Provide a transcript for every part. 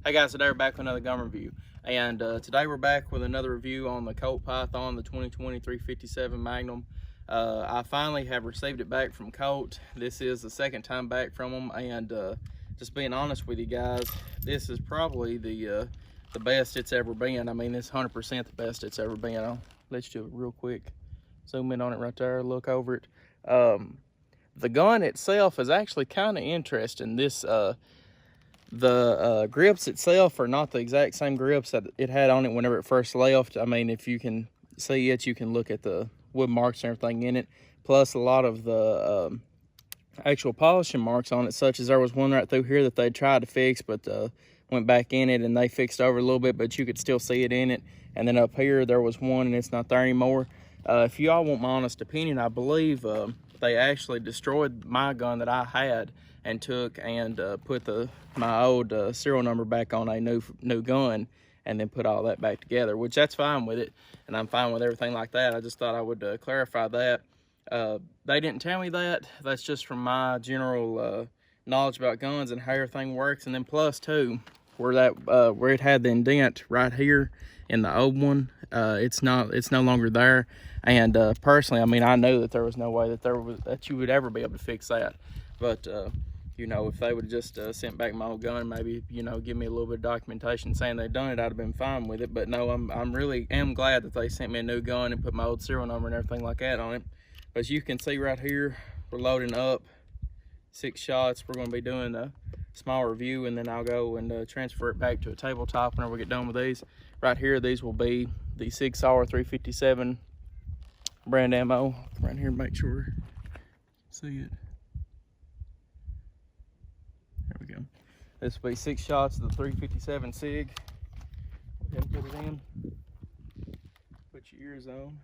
Hey guys, today we're back with another gun review, and today we're back with another review on the Colt Python, the 2020 357 Magnum. I finally have received it back from Colt. This is the second time back from them, and just being honest with you guys, this is probably the best it's ever been. I mean, it's 100% the best it's ever been. I'll let you do it real quick. Zoom in on it right there, look over it. The gun itself is actually kind of interesting. The grips itself are not the exact same grips that it had on it whenever it first left. I mean, if you can see it, you can look at the wood marks and everything in it, plus a lot of the actual polishing marks on it, such as there was one right through here that they tried to fix, but went back in it and they fixed over a little bit, but you could still see it in it. And then up here there was one and it's not there anymore. If y'all want my honest opinion, I believe they actually destroyed my gun that I had and took and put my old serial number back on a new gun, and then put all that back together, which that's fine with it, and I'm fine with everything like that. I just thought I would clarify that. They didn't tell me that. That's just from my general knowledge about guns and how everything works. And then plus too, where it had the indent right here in the old one, it's no longer there. And personally, I mean, I knew that there was no way that you would ever be able to fix that. But you know, if they would have just sent back my old gun, maybe, you know, give me a little bit of documentation saying they'd done it, I'd have been fine with it. But no, I'm really glad that they sent me a new gun and put my old serial number and everything like that on it. But as you can see right here, we're loading up 6 shots. We're going to be doing a small review, and then I'll go and transfer it back to a tabletop whenever we get done with these. Right here, these will be the 6R 357 brand ammo. Right here, make sure you see it. There we go. This will be 6 shots of the 357 SIG. Go ahead and put it in. Put your ears on.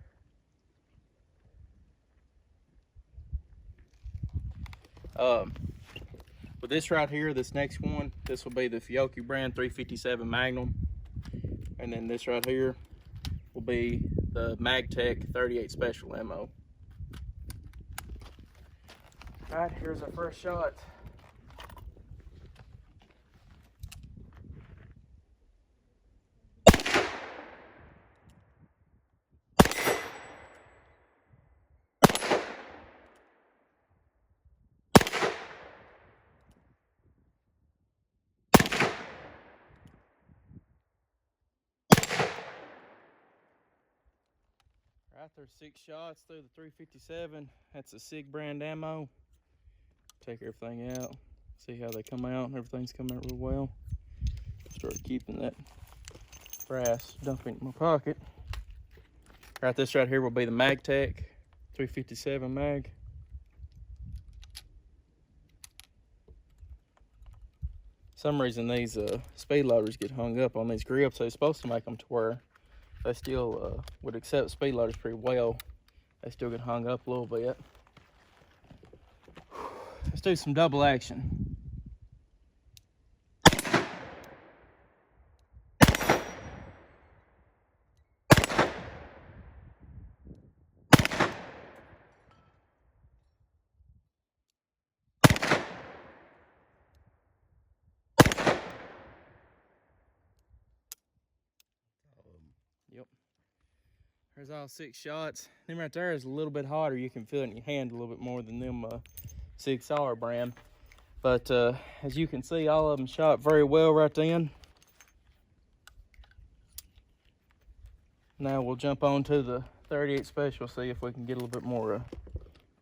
With this right here, this next one, this will be the Fiocchi brand 357 Magnum. And then this right here will be the MagTech 38 Special ammo. All right, here's our first shot. Right, there's 6 shots through the 357. That's a SIG brand ammo. Take everything out, see how they come out. Everything's coming out real well. Start keeping that brass dumping in my pocket. Right, this right here will be the MagTech 357 mag. For some reason these speed loaders get hung up on these grips. They're supposed to make them to where they still would accept speed loaders pretty well. They still get hung up a little bit. Let's do some double action. Yep. There's all 6 shots. Them right there is a little bit hotter. You can feel it in your hand a little bit more than them 6R brand. But as you can see, all of them shot very well right then. Now we'll jump on to the 38 Special, see if we can get a little bit more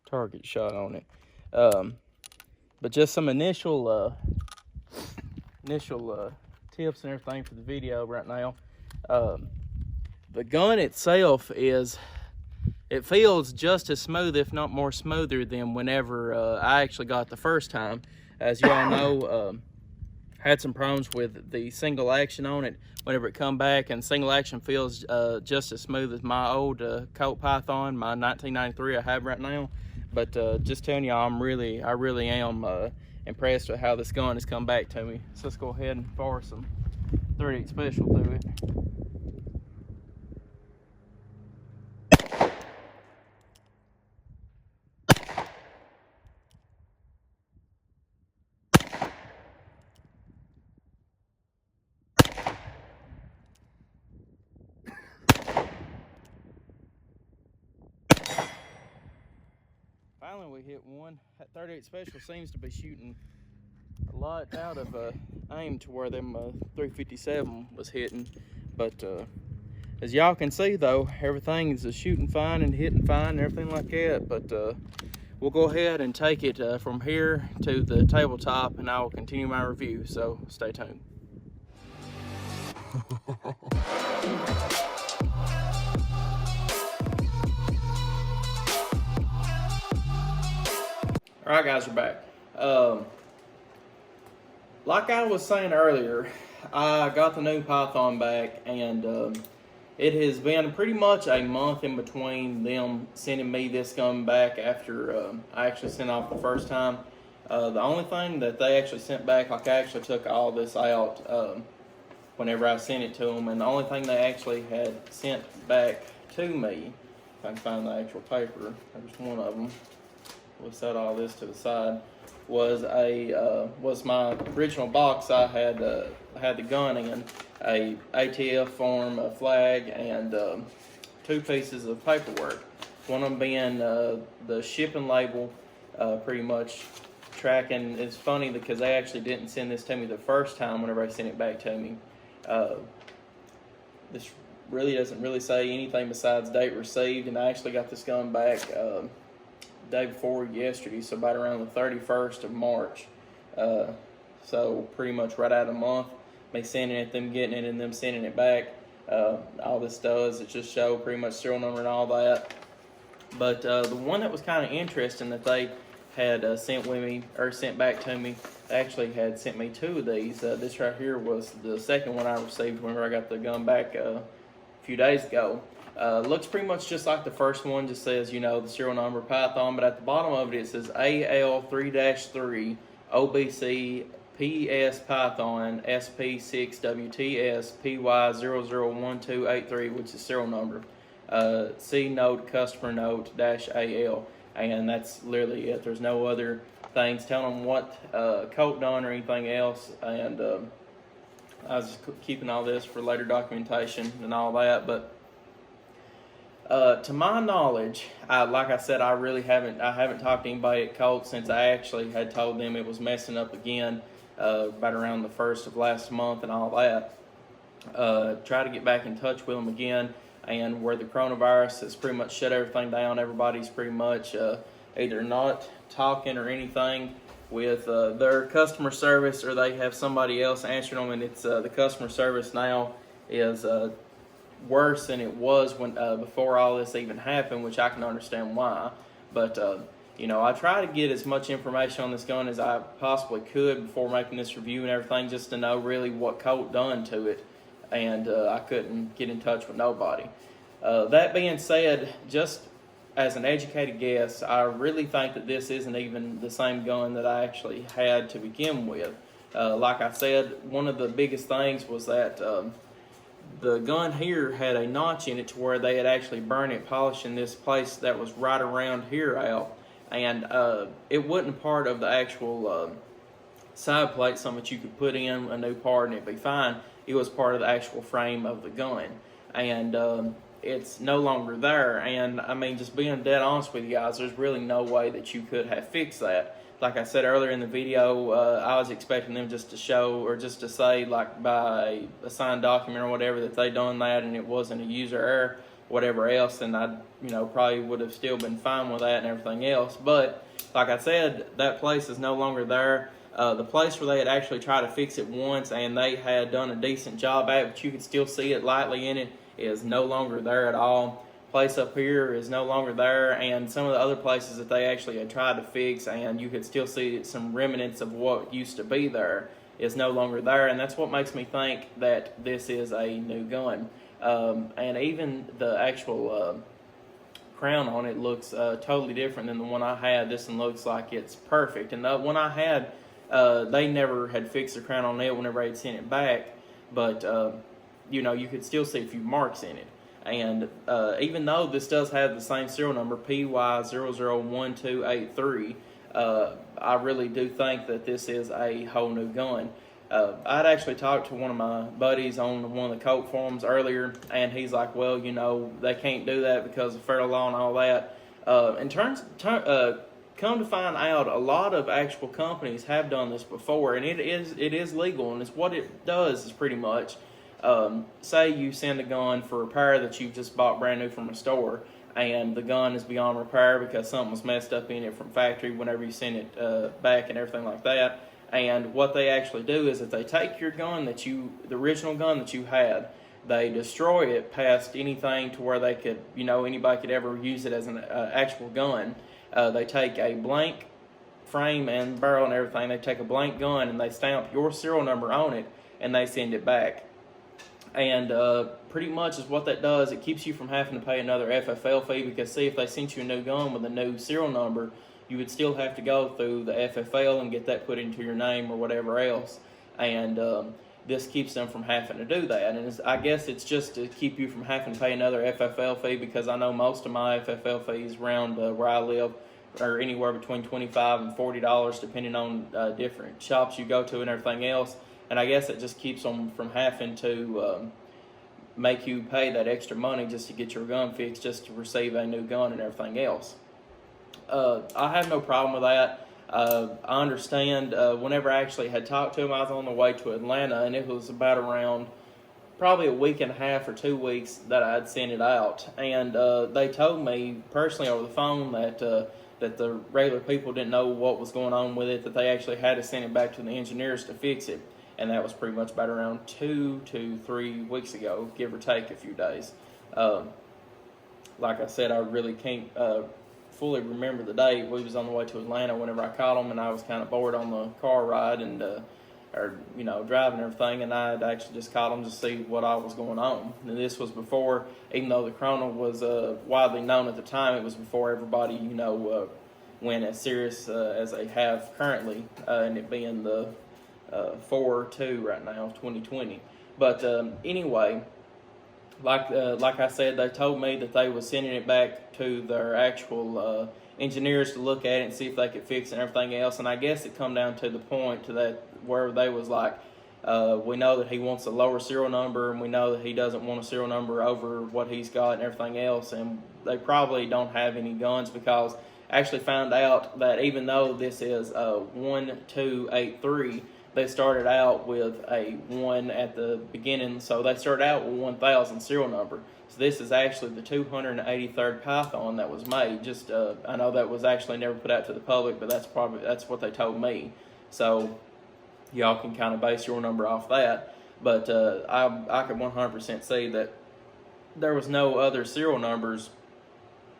target shot on it. But just some initial tips and everything for the video right now. The gun itself it feels just as smooth, if not more smoother than whenever I actually got it the first time. As y'all know, had some problems with the single action on it whenever it come back, and single action feels just as smooth as my old Colt Python, my 1993 I have right now. But just telling y'all, I really am impressed with how this gun has come back to me. So let's go ahead and fire some 38 Special through it. finally we hit one. That 38 Special seems to be shooting a lot out of aim to where them 357 was hitting. But as y'all can see though, everything is shooting fine and hitting fine and everything like that. But we'll go ahead and take it from here to the tabletop, and I will continue my review, so stay tuned. Alright guys, we're back. Like I was saying earlier, I got the new Python back, and it has been pretty much a month in between them sending me this gun back after I actually sent off the first time. The only thing that they actually sent back, like I actually took all this out whenever I sent it to them, and the only thing they actually had sent back to me, if I can find the actual paper, there's one of them. We'll set all this to the side. Was my original box I had the gun in, a ATF form, a flag, and 2 pieces of paperwork. One of them being the shipping label, pretty much tracking. It's funny because they actually didn't send this to me the first time whenever I sent it back to me. This really doesn't really say anything besides date received, and I actually got this gun back day before yesterday, so about around the 31st of March. So pretty much right out of a month, me sending it, them getting it, and them sending it back. All this does is just show pretty much serial number and all that. But the one that was kind of interesting that they had sent with me, or sent back to me, they actually had sent me 2 of these. This right here was the second one I received whenever I got the gun back a few days ago. Looks pretty much just like the first one, just says, the serial number Python, but at the bottom of it says AL3-3 OBC PS Python SP6WTS PY001283, which is serial number. C note customer note -AL, and that's literally it. There's no other things telling them what Colt done or anything else, and I was just keeping all this for later documentation and all that. But to my knowledge, like I said, I haven't talked to anybody at Colt since I actually had told them it was messing up again about around the 1st of last month and all that. Try to get back in touch with them again, and where the coronavirus has pretty much shut everything down, everybody's pretty much either not talking or anything with their customer service, or they have somebody else answering them, and it's the customer service now is worse than it was when before all this even happened, which I can understand why. But I try to get as much information on this gun as I possibly could before making this review and everything, just to know really what Colt done to it, and I couldn't get in touch with nobody. That being said, just as an educated guess, I really think that this isn't even the same gun that I actually had to begin with. Like I said, one of the biggest things was that the gun here had a notch in it to where they had actually burned it, polishing this place that was right around here out, and it wasn't part of the actual side plate, something that you could put in a new part and it'd be fine. It was part of the actual frame of the gun, and it's no longer there. And I mean, just being dead honest with you guys, there's really no way that you could have fixed that. Like I said earlier in the video, I was expecting them just to show, or just to say, like by a signed document or whatever, that they done that and it wasn't a user error, whatever else, and I probably would have still been fine with that and everything else. But like I said, that place is no longer there. The place where they had actually tried to fix it once and they had done a decent job at it, but you could still see it lightly in it, is no longer there at all. Place up here is no longer there, and some of the other places that they actually had tried to fix and you could still see some remnants of what used to be there is no longer there, and that's what makes me think that this is a new gun. And even the actual crown on it looks totally different than the one I had. This one looks like it's perfect, and the one I had, they never had fixed the crown on it whenever they'd sent it back, but you could still see a few marks in it. And even though this does have the same serial number, PY001283, I really do think that this is a whole new gun. I'd actually talked to one of my buddies on one of the Colt forums earlier, and he's like, well, they can't do that because of federal law and all that. come to find out, a lot of actual companies have done this before, and it is legal, and it's what it does is pretty much, say you send a gun for repair that you just bought brand new from a store, and the gun is beyond repair because something was messed up in it from factory whenever you send it back and everything like that. And what they actually do is that they take your gun the original gun that you had, they destroy it past anything to where they could, anybody could ever use it as an actual gun. They take a blank frame and barrel and everything. They take a blank gun and they stamp your serial number on it and they send it back. And pretty much is what that does. It keeps you from having to pay another FFL fee, because see, if they sent you a new gun with a new serial number, you would still have to go through the FFL and get that put into your name or whatever else. And this keeps them from having to do that. And I guess it's just to keep you from having to pay another FFL fee, because I know most of my FFL fees around where I live are anywhere between $25 and $40, depending on different shops you go to and everything else. And I guess it just keeps them from having to make you pay that extra money just to get your gun fixed, just to receive a new gun and everything else. I have no problem with that. I understand. Whenever I actually had talked to him, I was on the way to Atlanta, and it was about around probably a week and a half or 2 weeks that I had sent it out. And they told me personally over the phone that the regular people didn't know what was going on with it, that they actually had to send it back to the engineers to fix it. And that was pretty much about around 2 to 3 weeks ago, give or take a few days. Like I said, I really can't fully remember the date. We was on the way to Atlanta whenever I caught them, and I was kind of bored on the car ride and driving and everything, and I had actually just caught them to see what all was going on. And this was before, even though the Corona was widely known at the time, it was before everybody went as serious as they have currently, and it being the 4/2 right now, 2020. But anyway, like I said, they told me that they was sending it back to their actual engineers to look at it and see if they could fix it and everything else. And I guess it come down to the point to that where they was like, we know that he wants a lower serial number, and we know that he doesn't want a serial number over what he's got and everything else. And they probably don't have any guns, because I actually found out that even though this is 1283, they started out with a 1 at the beginning, so they started out with 1000 serial number. So this is actually the 283rd Python that was made. Just I know that was actually never put out to the public, but that's what they told me. So y'all can kind of base your number off that. But I could 100% see that there was no other serial numbers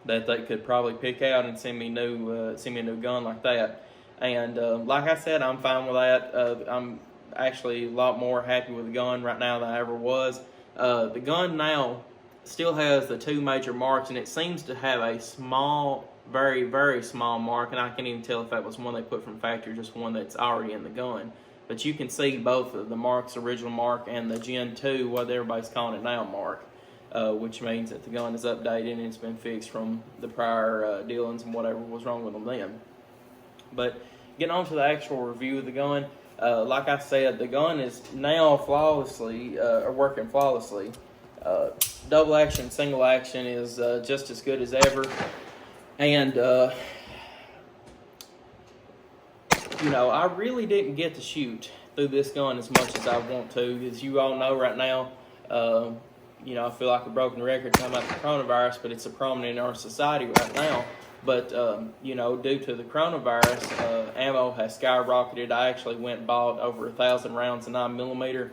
that they could probably pick out and send me a new gun like that. And like I said, I'm fine with that. I'm actually a lot more happy with the gun right now than I ever was. The gun now still has the 2 major marks, and it seems to have a small, very, very small mark, and I can't even tell if that was one they put from factory or just one that's already in the gun. But you can see both of the marks, original mark and the Gen 2, what everybody's calling it now, mark, which means that the gun is updated and it's been fixed from the prior dealings and whatever was wrong with them then. But getting on to the actual review of the gun, like I said, the gun is now working flawlessly. Double action, single action is just as good as ever. And, I really didn't get to shoot through this gun as much as I want to. As you all know right now, I feel like a broken record talking about the coronavirus, but it's a prominent in our society right now. But, due to the coronavirus, ammo has skyrocketed. I actually went and bought over 1,000 rounds of 9mm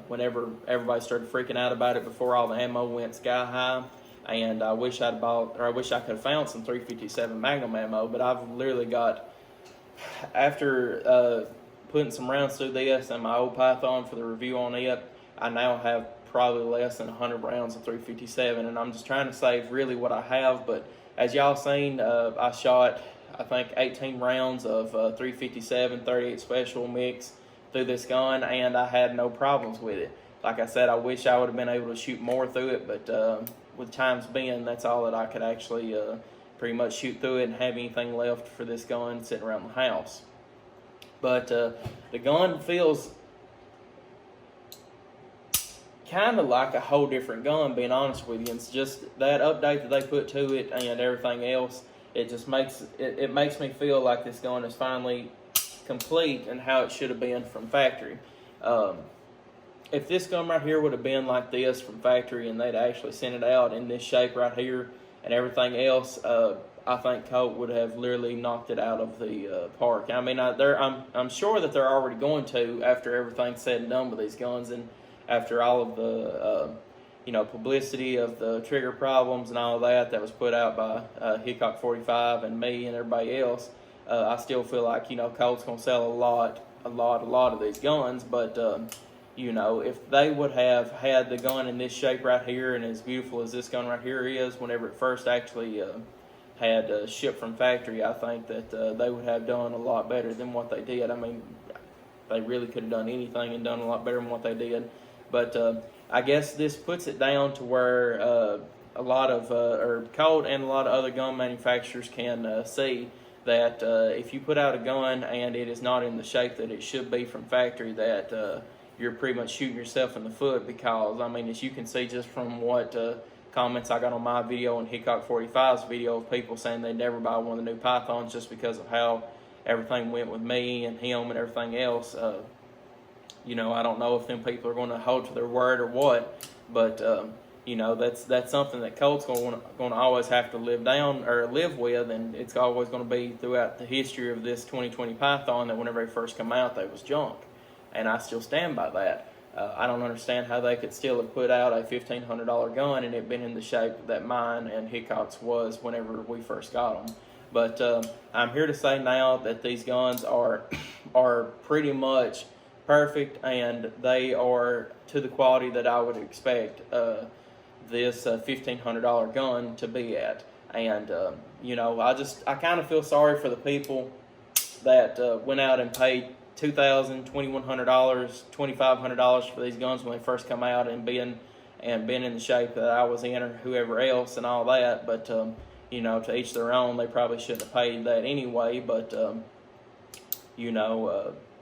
whenever everybody started freaking out about it before all the ammo went sky high. And I wish I could have found some 357 Magnum ammo, but I've literally got, after putting some rounds through this and my old Python for the review on it, I now have probably less than 100 rounds of 357, and I'm just trying to save really what I have. But as y'all seen, I shot, I think, 18 rounds of 357 38 special mix through this gun, and I had no problems with it. Like I said, I wish I would have been able to shoot more through it, but with times being, that's all that I could actually pretty much shoot through it and have anything left for this gun sitting around the house. But the gun feels kind of like a whole different gun, being honest with you. It's just that update that they put to it and everything else. it just makes me feel like this gun is finally complete and how it should have been from factory. If this gun right here would have been like this from factory and they'd actually sent it out in this shape right here and everything else, I think Colt would have literally knocked it out of the park. I mean, I'm sure that they're already going to after everything's said and done with these guns, and after all of the publicity of the trigger problems and all of that was put out by Hickok 45 and me and everybody else. I still feel like Colt's gonna sell a lot of these guns, but if they would have had the gun in this shape right here and as beautiful as this gun right here is, whenever it first actually had shipped from factory, I think that they would have done a lot better than what they did. I mean, they really could have done anything and done a lot better than what they did. But I guess this puts it down to where a lot of, or Colt and a lot of other gun manufacturers can see that if you put out a gun and it is not in the shape that it should be from factory, that you're pretty much shooting yourself in the foot, because, I mean, as you can see just from what comments I got on my video and Hickok 45's video of people saying they'd never buy one of the new Pythons just because of how everything went with me and him and everything else. I don't know if them people are going to hold to their word or what, but that's something that Colt's going to always have to live with, and it's always going to be throughout the history of this 2020 Python that whenever they first come out, they was junk, and I still stand by that. I don't understand how they could still have put out a $1,500 gun and it been in the shape that mine and Hickok's was whenever we first got them. But I'm here to say now that these guns are pretty much perfect, and they are to the quality that I would expect this $1,500 gun to be at. And I kind of feel sorry for the people that went out and paid $2,000, $2,100, $2,500 for these guns when they first come out and been in the shape that I was in, or whoever else and all that. But to each their own. They probably shouldn't have paid that anyway. But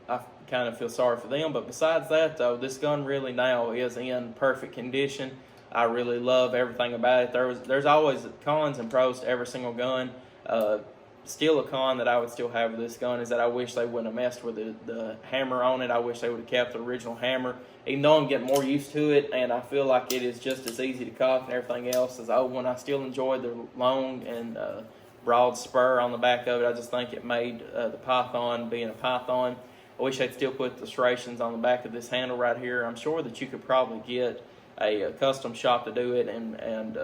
I kind of feel sorry for them. But besides that, though, this gun really now is in perfect condition. I really love everything about it. There's always cons and pros to every single gun. Still a con that I would still have with this gun is that I wish they wouldn't have messed with the hammer on it. I wish they would have kept the original hammer, even though I'm getting more used to it, and I feel like it is just as easy to cock and everything else as the old one. I still enjoy the long and broad spur on the back of it. I just think it made the Python being a Python. I wish they'd still put the serrations on the back of this handle right here. I'm sure that you could probably get a custom shop to do it, and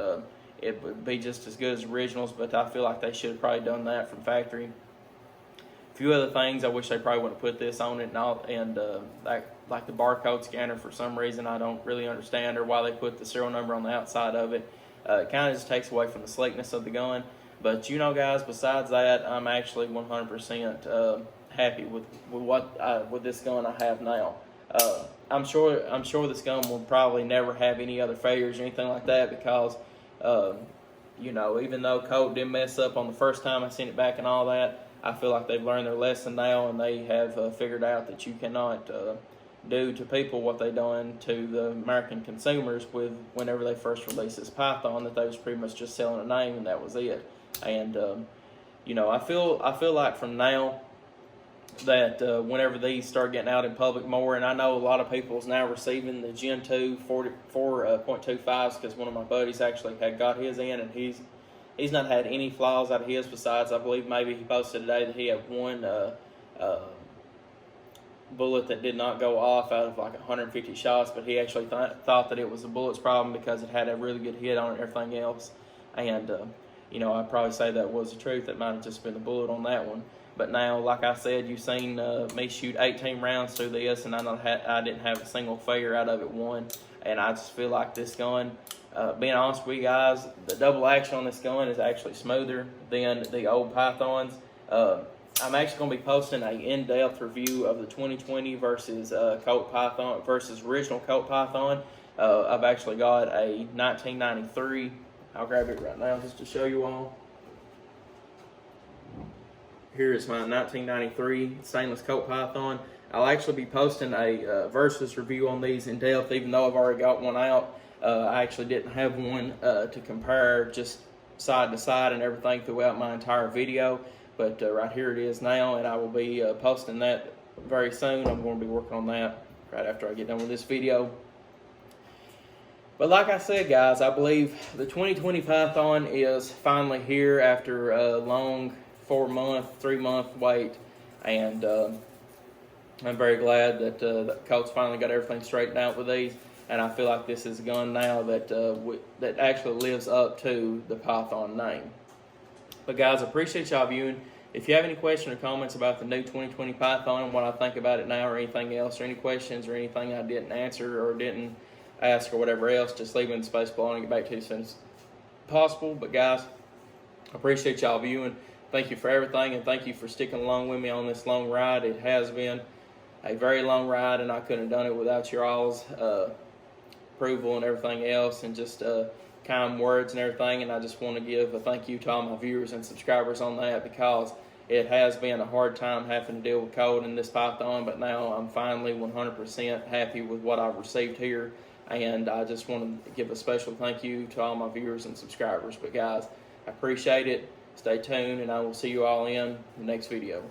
it would be just as good as originals, but I feel like they should have probably done that from factory. A few other things I wish they probably would have put this on it, like the barcode scanner. For some reason I don't really understand, or why they put the serial number on the outside of it. It kind of just takes away from the sleekness of the gun. But guys, besides that, I'm actually 100% happy with this gun I have now. I'm sure this gun will probably never have any other failures or anything like that, because even though Colt did mess up on the first time I sent it back and all that, I feel like they've learned their lesson now, and they have figured out that you cannot do to people what they done to the American consumers with whenever they first released this Python, that they was pretty much just selling a name and that was it. And I feel like from now that whenever these start getting out in public more, and I know a lot of people is now receiving the Gen 2 4.25s, because one of my buddies actually had got his in, and he's not had any flaws out of his, besides I believe maybe he posted today that he had one bullet that did not go off out of like 150 shots, but he actually thought that it was a bullet's problem because it had a really good hit on it and everything else. And I'd probably say that was the truth. It might have just been the bullet on that one. But now, like I said, you've seen me shoot 18 rounds through this, and I didn't have a single failure out of it, one. And I just feel like this gun, being honest with you guys, the double action on this gun is actually smoother than the old Pythons. I'm actually going to be posting an in-depth review of the 2020 versus Colt Python versus original Colt Python. I've actually got a 1993. I'll grab it right now just to show you all. Here is my 1993 stainless Colt Python. I'll actually be posting a versus review on these in depth, even though I've already got one out. I actually didn't have one to compare just side to side and everything throughout my entire video. But right here it is now, and I will be posting that very soon. I'm going to be working on that right after I get done with this video. But like I said, guys, I believe the 2020 Python is finally here after a long 3-month wait. And I'm very glad that the coach finally got everything straightened out with these. And I feel like this is a gun now that that actually lives up to the Python name. But guys, I appreciate y'all viewing. If you have any questions or comments about the new 2020 Python and what I think about it now, or anything else, or any questions or anything I didn't answer or didn't ask or whatever else, just leave it in the space below and I'll get back to you as soon as possible. But guys, I appreciate y'all viewing. Thank you for everything, and thank you for sticking along with me on this long ride. It has been a very long ride, and I couldn't have done it without your all's approval and everything else, and just kind words and everything. And I just want to give a thank you to all my viewers and subscribers on that, because it has been a hard time having to deal with code in this Python, but now I'm finally 100% happy with what I've received here. And I just want to give a special thank you to all my viewers and subscribers. But guys, I appreciate it. Stay tuned, and I will see you all in the next video.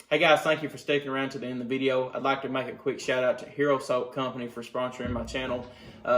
Hey guys, thank you for sticking around to the end of the video. I'd like to make a quick shout out to Hero Soap Company for sponsoring my channel.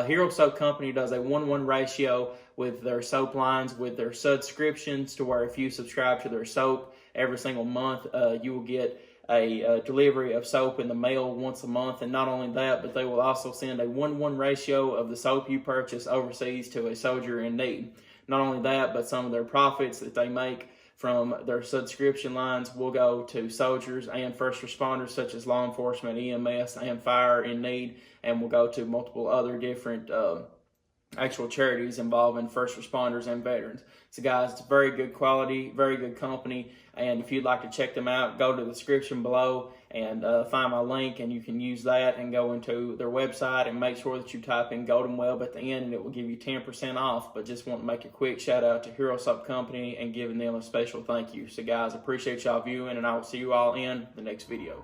Hero Soap Company does a 1-1 ratio with their soap lines, with their subscriptions, to where if you subscribe to their soap every single month, you will get a delivery of soap in the mail once a month. And not only that, but they will also send a 1-1 ratio of the soap you purchase overseas to a soldier in need. Not only that, but some of their profits that they make from their subscription lines will go to soldiers and first responders such as law enforcement, EMS, and fire in need, and will go to multiple other different actual charities involving first responders and veterans. So guys, it's very good quality, very good company, and if you'd like to check them out, go to the description below and find my link, and you can use that and go into their website and make sure that you type in Golden Web at the end, and it will give you 10% off. But just want to make a quick shout out to Hero Soap Company and giving them a special thank you. So guys, appreciate y'all viewing, and I will see you all in the next video.